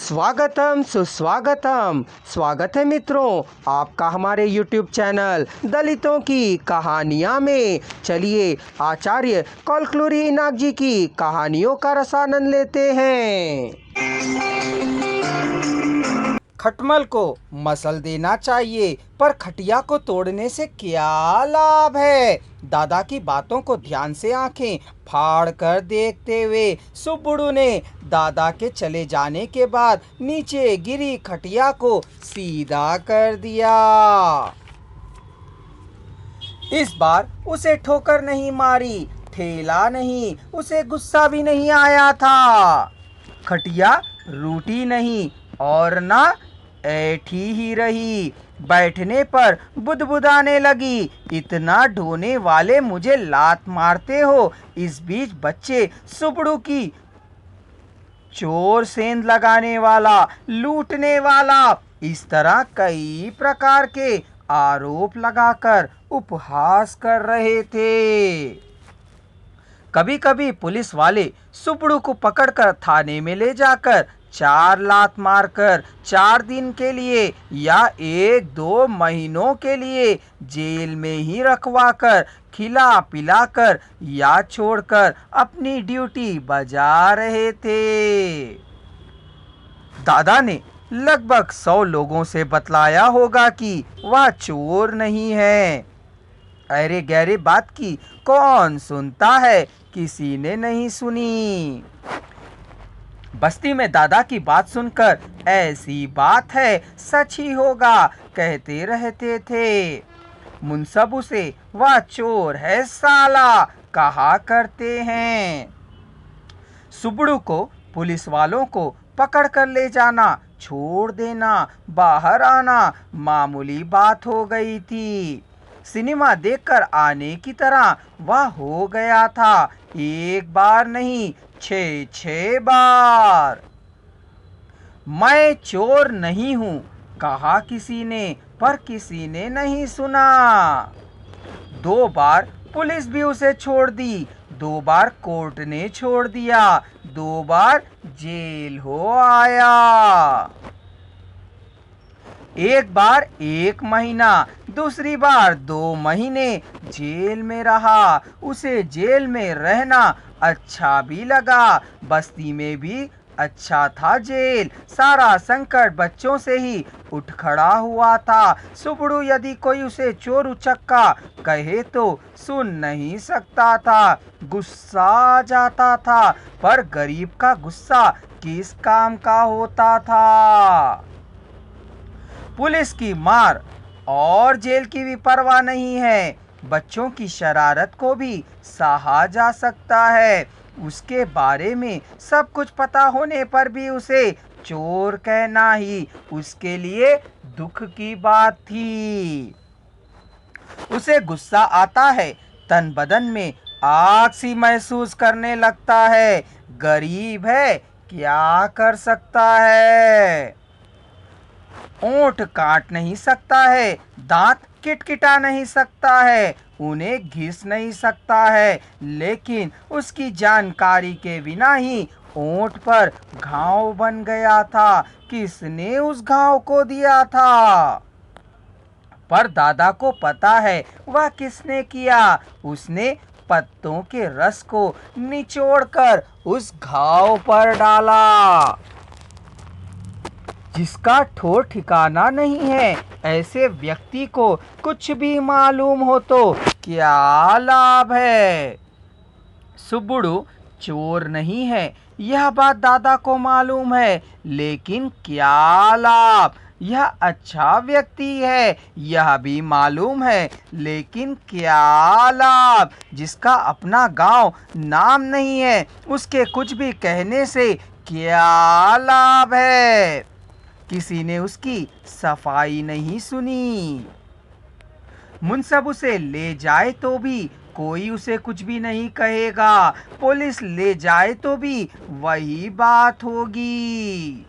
स्वागतम सुस्वागतम। स्वागत है मित्रों आपका हमारे YouTube चैनल दलितों की कहानियाँ में। चलिए आचार्य कौलक्लूरी इनाक जी की कहानियों का रसानंद लेते हैं। खटमल को मसल देना चाहिए, पर खटिया को तोड़ने से क्या लाभ है? दादा की बातों को ध्यान से आंखें फाड़ कर देखते हुए सुब्बड़ू ने दादा के चले जाने के बाद नीचे गिरी खटिया को सीधा कर दिया। इस बार उसे ठोकर नहीं मारी, ठेला नहीं, उसे गुस्सा भी नहीं आया था। खटिया रूठी नहीं और ना ऐठी ही रही, बैठने पर बुदबुदाने लगी। इतना ढोने वाले मुझे लात मारते हो। इस बीच बच्चे सुब्बड़ू की चोर सेंध लगाने वाला, लूटने वाला, इस तरह कई प्रकार के आरोप लगाकर उपहास कर रहे थे। कभी कभी पुलिस वाले सुब्बड़ू को पकड़कर थाने में ले जाकर 4 लात मारकर 4 दिन के लिए या 1-2 महीनों के लिए जेल में ही रखवाकर खिला पिलाकर या छोड़कर अपनी ड्यूटी बजा रहे थे। दादा ने लगभग 100 लोगों से बतलाया होगा कि वह चोर नहीं है। अरे गहरे बात की कौन सुनता है, किसी ने नहीं सुनी। बस्ती में दादा की बात सुनकर ऐसी बात है सच ही होगा कहते रहते थे। मुनसब उसे वह चोर है साला कहा करते हैं। सुब्बड़ू को पुलिस वालों को पकड़ कर ले जाना, छोड़ देना, बाहर आना मामूली बात हो गई थी। सिनेमा देखकर आने की तरह वह हो गया था। एक बार नहीं 6 बार। मैं चोर नहीं हूँ कहा किसी ने, पर किसी ने नहीं सुना। 2 बार पुलिस भी उसे छोड़ दी, 2 बार कोर्ट ने छोड़ दिया, 2 बार जेल हो आया। एक बार 1 महीना, दूसरी बार 2 महीने जेल में रहा। उसे जेल में रहना अच्छा भी लगा, बस्ती में भी अच्छा था जेल। सारा संकट बच्चों से ही उठ खड़ा हुआ था। सुब्बड़ू यदि कोई उसे चोर उचक्का कहे तो सुन नहीं सकता था, गुस्सा आ जाता था। पर गरीब का गुस्सा किस काम का होता था? पुलिस की मार और जेल की भी परवाह नहीं है। बच्चों की शरारत को भी सहा जा सकता है। उसके बारे में सब कुछ पता होने पर भी उसे चोर कहना ही उसके लिए दुख की बात थी। उसे गुस्सा आता है, तन बदन में आग सी महसूस करने लगता है। गरीब है, क्या कर सकता है? ओंठ काट नहीं सकता है, दांत किटकिटा नहीं सकता है, उन्हें घिस नहीं सकता है, लेकिन उसकी जानकारी के बिना ही ओंठ पर घाव बन गया था। किसने उस घाव को दिया था? पर दादा को पता है वह किसने किया। उसने पत्तों के रस को निचोड़कर उस घाव पर डाला। जिसका ठोर ठिकाना नहीं है, ऐसे व्यक्ति को कुछ भी मालूम हो तो क्या लाभ है? सुब्बड़ू चोर नहीं है, यह बात दादा को मालूम है, लेकिन क्या लाभ? यह अच्छा व्यक्ति है, यह भी मालूम है, लेकिन क्या लाभ? जिसका अपना गांव नाम नहीं है, उसके कुछ भी कहने से क्या लाभ है? किसी ने उसकी सफाई नहीं सुनी। मुनसब उसे ले जाए तो भी कोई उसे कुछ भी नहीं कहेगा, पुलिस ले जाए तो भी वही बात होगी।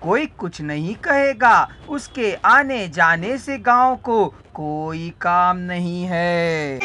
कोई कुछ नहीं कहेगा, उसके आने जाने से गांव को कोई काम नहीं है।